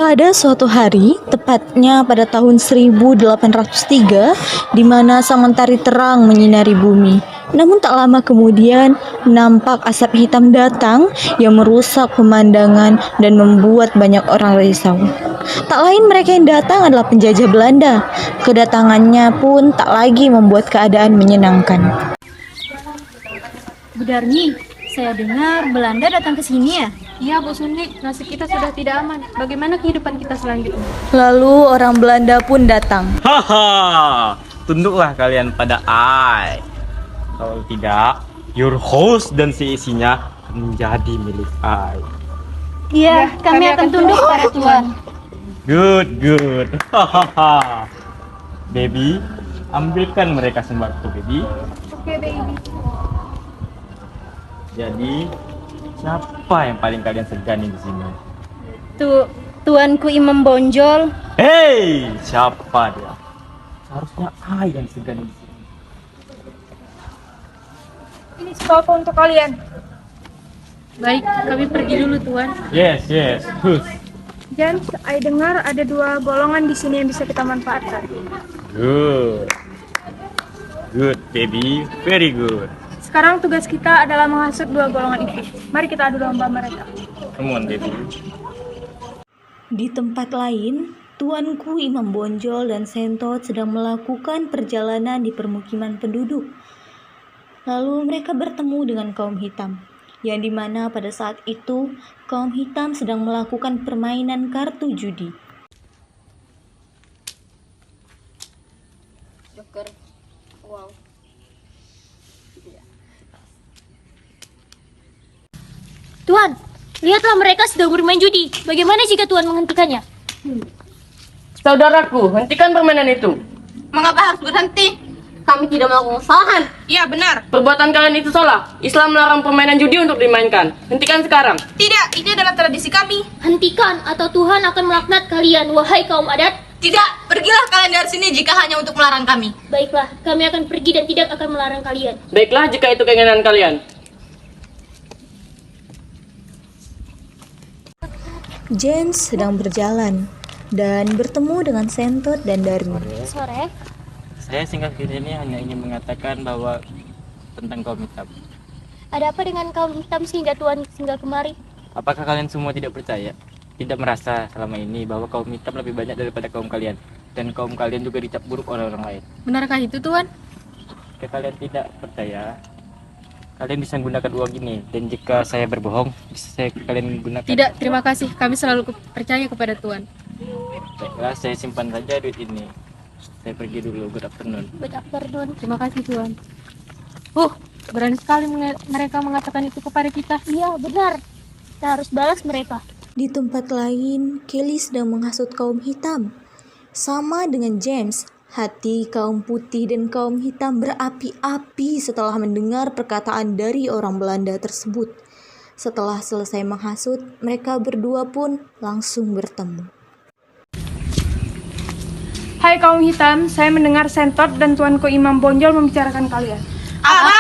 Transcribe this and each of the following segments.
Pada suatu hari, tepatnya pada tahun 1803, di mana sang mentari terang menyinari bumi. Namun tak lama kemudian, nampak asap hitam datang yang merusak pemandangan dan membuat banyak orang risau. Tak lain mereka yang datang adalah penjajah Belanda. Kedatangannya pun tak lagi membuat keadaan menyenangkan. Bu Darni, saya dengar Belanda datang ke sini ya? Iya Bu Suni, nasib kita sudah tidak aman. Bagaimana kehidupan kita selanjutnya? Lalu orang Belanda pun datang. Haha, tunduklah kalian pada I. Kalau tidak, your host dan seisinya menjadi milik I. Iya, kami akan tunduk pada Tuan. Good. Hahaha. Baby, ambilkan mereka sembako, baby. Oke, baby. Jadi, siapa yang paling kalian segani di sini? Tuanku Imam Bonjol. Hey, siapa dia? Seharusnya I yang segani di sini. Ini sembako untuk kalian. Baik, kami pergi dulu Tuan. Yes. Who's? Dan saya dengar ada 2 golongan di sini yang bisa kita manfaatkan. Good, baby. Very good. Sekarang tugas kita adalah menghasut 2 golongan itu. Mari kita adu domba mereka. Come on, baby. Di tempat lain, tuanku Imam Bonjol dan Sentot sedang melakukan perjalanan di permukiman penduduk. Lalu mereka bertemu dengan kaum hitam, yang dimana pada saat itu kaum hitam sedang melakukan permainan kartu judi. Joker. Wow. Tuan, lihatlah mereka sedang bermain judi. Bagaimana jika Tuan menghentikannya? Saudaraku, hentikan permainan itu. Mengapa harus berhenti? Kami tidak melakukan kesalahan. Iya, benar. Perbuatan kalian itu salah. Islam melarang permainan judi untuk dimainkan. Hentikan sekarang. Tidak, ini adalah tradisi kami. Hentikan atau Tuhan akan melaknat kalian, wahai kaum adat. Tidak, pergilah kalian dari sini jika hanya untuk melarang kami. Baiklah, kami akan pergi dan tidak akan melarang kalian. Baiklah jika itu keinginan kalian. James sedang berjalan dan bertemu dengan Sentot dan Darmi. Sore. Saya singkat ini hanya ingin mengatakan bahwa tentang kaum hitam. Ada apa dengan kaum hitam sehingga Tuan singgah kemari? Apakah kalian semua tidak percaya? Tidak merasa selama ini bahwa kaum hitam lebih banyak daripada kaum kalian, dan kaum kalian juga dicap buruk oleh orang lain? Benarkah itu Tuan? Jika kalian tidak percaya, kalian bisa menggunakan uang ini, dan jika saya berbohong, bisa kalian gunakan. Tidak, terima kasih. Kami selalu percaya kepada Tuan. Baiklah, saya simpan saja duit ini. Saya pergi dulu. Good afternoon. Good afternoon. Terima kasih Tuan. Berani sekali mereka mengatakan itu kepada kita. Iya, benar. Kita harus balas mereka. Di tempat lain, Kelly sedang menghasut kaum hitam. Sama dengan James, hati kaum putih dan kaum hitam berapi-api setelah mendengar perkataan dari orang Belanda tersebut. Setelah selesai menghasut, mereka berdua pun langsung bertemu. Hai kaum hitam, saya mendengar Sentot dan tuanku Imam Bonjol membicarakan kalian. Apa?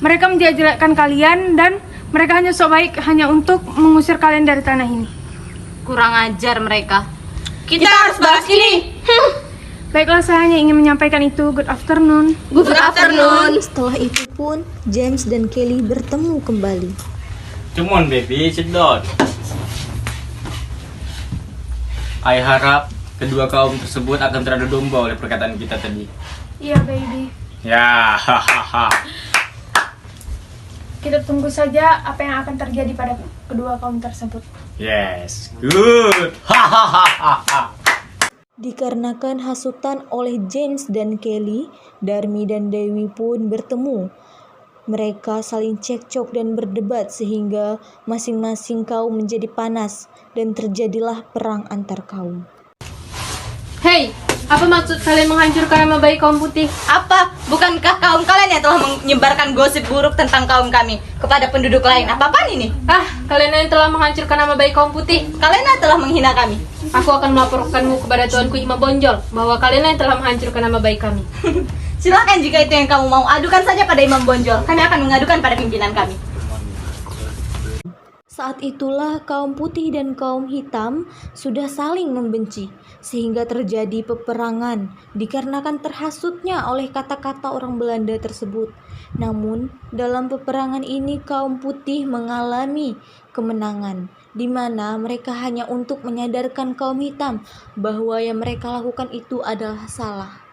Mereka menjelek-jelekkan kalian dan mereka hanya sok baik hanya untuk mengusir kalian dari tanah ini. Kurang ajar mereka. Kita harus balas ini. Baiklah, saya hanya ingin menyampaikan itu. Good afternoon. Good afternoon. Setelah itu pun, James dan Kelly bertemu kembali. Come on, baby, sit down. I harap kedua kaum tersebut akan teradu domba oleh perkataan kita tadi. Iya, baby. Ya, hahaha. Kita tunggu saja apa yang akan terjadi pada kedua kaum tersebut. Yes, good. Hahaha. Dikarenakan hasutan oleh James dan Kelly, Darmi dan Dewi pun bertemu. Mereka saling cekcok dan berdebat sehingga masing-masing kaum menjadi panas dan terjadilah perang antar kaum. Hei, apa maksud kalian menghancurkan nama baik kaum putih? Apa? Bukankah kaum kalian yang telah menyebarkan gosip buruk tentang kaum kami kepada penduduk lain? Apa-apaan ini? Kalian yang telah menghancurkan nama baik kaum putih. Kalian yang telah menghina kami. Aku akan melaporkanmu kepada tuanku Imam Bonjol bahwa kalian yang telah menghancurkan nama baik kami. Silakan jika itu yang kamu mau, adukan saja pada Imam Bonjol. Kami akan mengadukan pada pimpinan kami. Saat itulah kaum putih dan kaum hitam sudah saling membenci, sehingga terjadi peperangan dikarenakan terhasutnya oleh kata-kata orang Belanda tersebut. Namun, dalam peperangan ini kaum putih mengalami kemenangan, di mana mereka hanya untuk menyadarkan kaum hitam bahwa yang mereka lakukan itu adalah salah.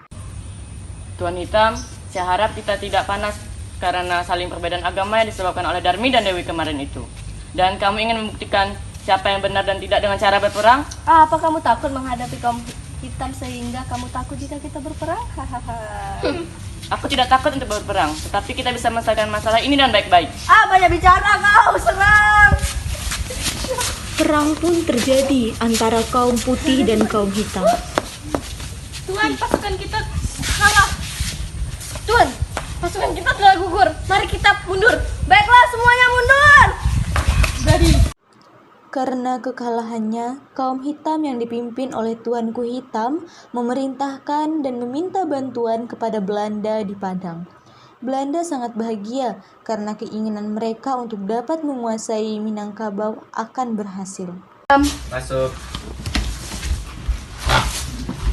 Tuan Hitam, saya harap kita tidak panas karena saling perbedaan agama yang disebabkan oleh Darmi dan Dewi kemarin itu. Dan kamu ingin membuktikan siapa yang benar dan tidak dengan cara berperang? Apa kamu takut menghadapi kaum hitam sehingga kamu takut jika kita berperang? Aku tidak takut untuk berperang, tetapi kita bisa menyelesaikan masalah ini dengan baik-baik. Banyak bicara kau, serang! Perang pun terjadi antara kaum putih dan kaum hitam. Tuan, pasukan kita kalah. Tuan, pasukan kita telah gugur. Mari kita mundur. Baiklah, semuanya mundur! Karena kekalahannya, kaum hitam yang dipimpin oleh Tuanku Hitam memerintahkan dan meminta bantuan kepada Belanda di Padang. Belanda sangat bahagia karena keinginan mereka untuk dapat menguasai Minangkabau akan berhasil. Masuk.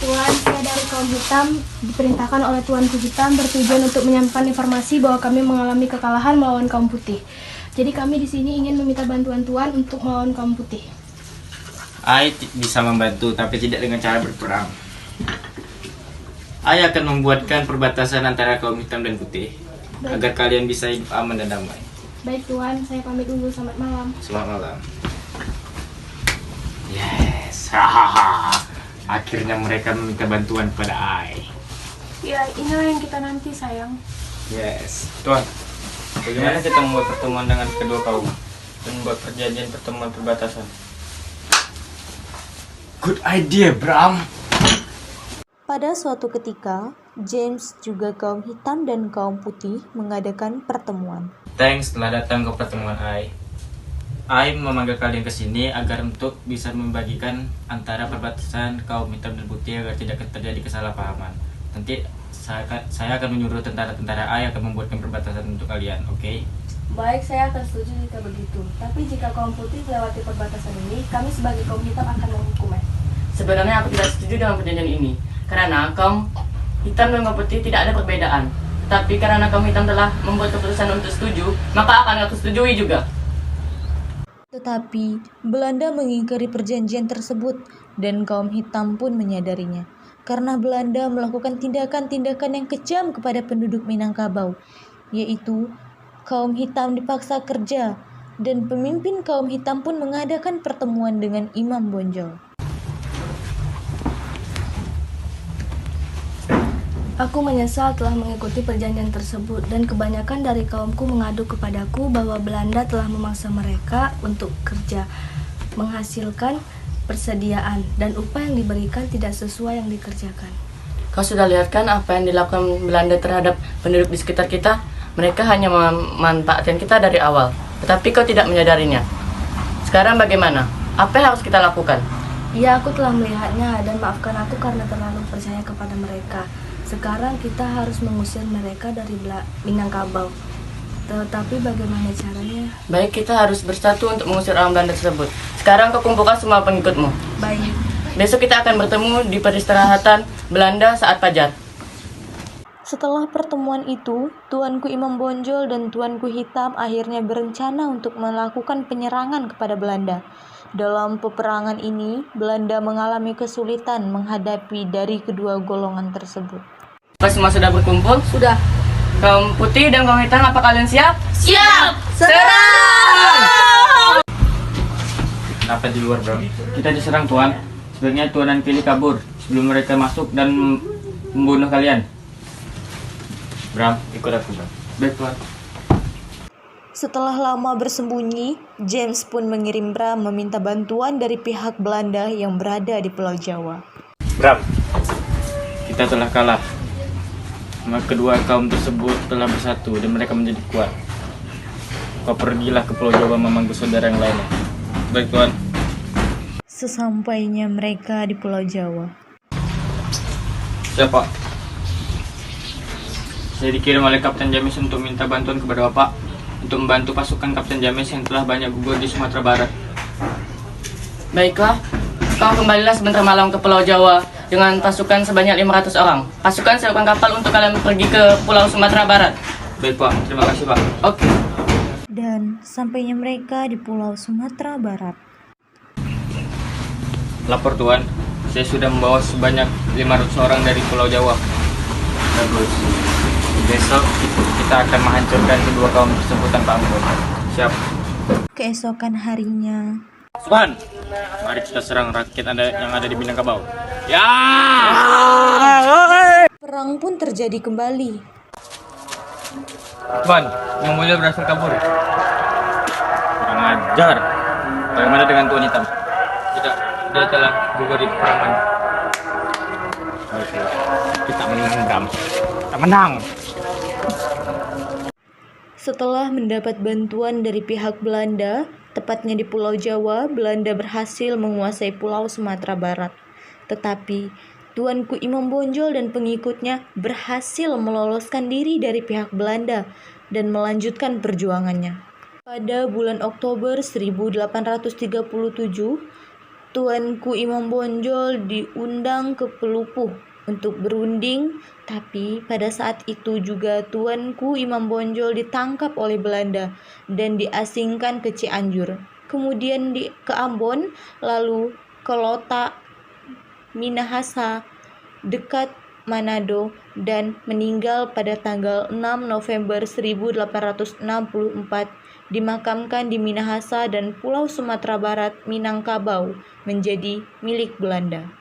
Tuan, saya dari kaum hitam diperintahkan oleh Tuanku Hitam bertujuan untuk menyampaikan informasi bahwa kami mengalami kekalahan melawan kaum putih. Jadi kami di sini ingin meminta bantuan Tuan untuk melawan kaum putih. Bisa membantu, tapi tidak dengan cara berperang. Akan membuatkan perbatasan antara kaum hitam dan putih, agar kalian bisa hidup aman dan damai. Baik Tuan, saya pamit dulu. Selamat malam. Selamat malam. Yes, hahaha. Akhirnya mereka meminta bantuan kepada Ya, inilah yang kita nanti, sayang. Yes, Tuan. Bagaimana kita membuat pertemuan dengan kedua kaum dan membuat perjanjian pertemuan perbatasan? Good idea, Bram. Pada suatu ketika, James juga kaum hitam dan kaum putih mengadakan pertemuan. Thanks telah datang ke pertemuan I memanggil kalian ke sini agar untuk bisa membagikan antara perbatasan kaum hitam dan putih agar tidak terjadi kesalahpahaman. Nanti saya akan menyuruh tentara-tentara akan membuatkan perbatasan untuk kalian, oke? Baik, saya akan setuju jika begitu. Tapi jika kaum putih melewati perbatasan ini, kami sebagai kaum hitam akan menghukumnya. Sebenarnya aku tidak setuju dengan perjanjian ini, karena kaum hitam dan kaum putih tidak ada perbedaan. Tapi karena kaum hitam telah membuat keputusan untuk setuju, maka akan aku setujui juga. Tetapi Belanda mengingkari perjanjian tersebut dan kaum hitam pun menyadarinya. Karena Belanda melakukan tindakan-tindakan yang kejam kepada penduduk Minangkabau, yaitu kaum hitam dipaksa kerja dan pemimpin kaum hitam pun mengadakan pertemuan dengan Imam Bonjol. Aku menyesal telah mengikuti perjanjian tersebut dan kebanyakan dari kaumku mengadu kepadaku bahwa Belanda telah memaksa mereka untuk kerja, menghasilkan persediaan dan upah yang diberikan tidak sesuai yang dikerjakan. Kau sudah lihat kan apa yang dilakukan Belanda terhadap penduduk di sekitar kita? Mereka hanya memanfaatkan kita dari awal, tetapi kau tidak menyadarinya. Sekarang bagaimana? Apa yang harus kita lakukan? Ya, aku telah melihatnya dan maafkan aku karena terlalu percaya kepada mereka. Sekarang kita harus mengusir mereka dari Minangkabau. Tetapi bagaimana caranya? Baik, kita harus bersatu untuk mengusir orang Belanda tersebut. Sekarang kau kumpulkan semua pengikutmu. Baik. Besok kita akan bertemu di peristirahatan Belanda saat fajar. Setelah pertemuan itu, Tuanku Imam Bonjol dan Tuanku Hitam akhirnya berencana untuk melakukan penyerangan kepada Belanda. Dalam peperangan ini, Belanda mengalami kesulitan menghadapi dari kedua golongan tersebut. Apa semua sudah berkumpul? Sudah. Kaum putih dan kaum hitam, apa kalian siap? Siap! Serang! Kenapa di luar, Bram? Kita diserang, Tuan. Sebenarnya Tuan dan Kili kabur sebelum mereka masuk dan membunuh kalian. Bram, ikut aku, Bram. Baik, Tuan. Setelah lama bersembunyi, James pun mengirim Bram meminta bantuan dari pihak Belanda yang berada di Pulau Jawa. Bram, kita telah kalah. Kedua kaum tersebut telah bersatu dan mereka menjadi kuat. Kau pergilah ke Pulau Jawa memanggil saudara yang lainnya. Baik, Tuan. Sesampainya mereka di Pulau Jawa, Siapa? Saya dikirim oleh Kapten James untuk minta bantuan kepada Bapak untuk membantu pasukan Kapten James yang telah banyak gugur di Sumatera Barat. Baiklah, kau kembalilah sebentar malam ke Pulau Jawa dengan pasukan sebanyak 500 orang. Pasukan siapkan kapal untuk kalian pergi ke Pulau Sumatera Barat. Baik Pak, terima kasih Pak. Oke. Dan sampainya mereka di Pulau Sumatera Barat. Lapor Tuan, saya sudah membawa sebanyak 500 orang dari Pulau Jawa. Bagus. Besok kita akan menghancurkan kedua kaum tersebut tanpa ampun. Siap. Keesokan harinya, Tuan, mari kita serang rakyat yang ada di Minangkabau. Ya! perang pun terjadi kembali. Tuan, yang mulia berhasil kabur. Kurang ajar. Bagaimana dengan Tuan Hitam? Tidak, dia telah gugur di peperangan. Baiklah, kita menang. Kita menang. Setelah mendapat bantuan dari pihak Belanda, tepatnya di Pulau Jawa, Belanda berhasil menguasai Pulau Sumatera Barat. Tetapi, Tuanku Imam Bonjol dan pengikutnya berhasil meloloskan diri dari pihak Belanda dan melanjutkan perjuangannya. Pada bulan Oktober 1837, Tuanku Imam Bonjol diundang ke Pelupuh untuk berunding, tapi pada saat itu juga Tuanku Imam Bonjol ditangkap oleh Belanda dan diasingkan ke Cianjur, kemudian ke Ambon, lalu ke Lota, Minahasa, dekat Manado, dan meninggal pada tanggal 6 November 1864, dimakamkan di Minahasa dan Pulau Sumatera Barat, Minangkabau, menjadi milik Belanda.